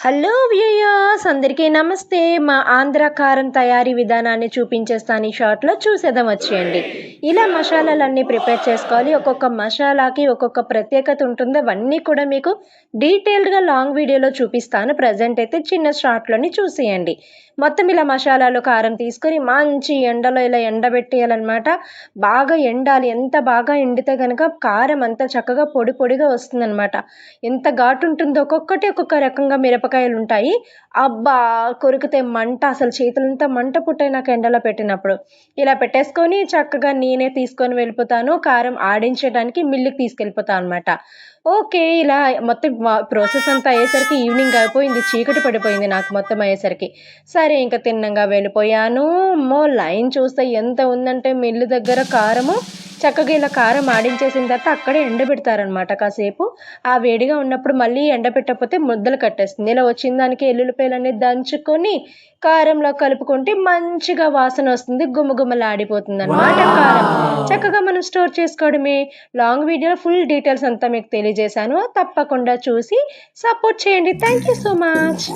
Hello viewers అందరికీ నమస్తే. మా ఆంధ్ర కారం తయారీ విధానాన్ని చూపించేస్తాను ఈ షార్ట్‌లో చూసేద్దాం వచ్చేయండి. ఇలా మసాలాలన్నీ ప్రిపేర్ చేసుకోవాలి. ఒక్కొక్క మసాలాకి ఒక్కొక్క ప్రత్యేకత ఉంటుంది. అవన్నీ కూడా మీకు డీటెయిల్డ్‌గా లాంగ్ వీడియోలో చూపిస్తాను. ప్రెజెంట్ అయితే చిన్న షార్ట్‌లోని చూసేయండి. మొత్తం ఇలా మసాలాలు, కారం తీసుకొని మంచి ఎండలో ఇలా ఎండబెట్టేయాలనమాట. బాగా ఎండాలి. ఎంత బాగా ఎండితే గనక కారం అంతా చక్కగా పొడి పొడిగా వస్తుందనమాట. ఎంత ఘాటుంటుందో ఒక్కొక్కటి ఒక్కొక్క రకంగా మిరపకాయలుంటాయి. అబ్బా! కొరికితే మంట అసలు చేతులంతా మంట పుట్టాయి నాకు ఎండలో పెట్టినప్పుడు. ఇలా పెట్టేసుకొని చక్కగా నేనే తీసుకొని వెళ్ళిపోతాను. కారం ఆడించడానికి మిల్లుకి తీసుకెళ్ళిపోతా అనమాట. ఓకే. ఇలా మొత్తం ప్రాసెస్ అంతా అయ్యేసరికి ఈవినింగ్ అయిపోయింది. చీకటి పడిపోయింది నాకు మొత్తం అయ్యేసరికి. సరే ఇంక తిన్నంగా వెళ్ళిపోయాను. అమ్మో! లైన్ చూస్తే ఎంత ఉందంటే మిల్లు దగ్గర కారము చక్కగా ఇలా కారం ఆడించేసిన తర్వాత అక్కడే ఎండబెడతారనమాట కాసేపు. ఆ వేడిగా ఉన్నప్పుడు మళ్ళీ ఎండబెట్టకపోతే ముద్దలు కట్టేస్తుంది. ఇలా వచ్చిన దానికి ఎల్లుల్లిపాయలన్నీ దంచుకొని కారంలో కలుపుకుంటే మంచిగా వాసనొస్తుంది. గుమగుమలాడిపోతుందనమాట కారం. చక్కగా మనం స్టోర్ చేసుకోవడమే. లాంగ్ వీడియోలో ఫుల్ డీటెయిల్స్ అంతా మీకు తెలియజేశాను. తప్పకుండా చూసి సపోర్ట్ చేయండి. Thank you so much.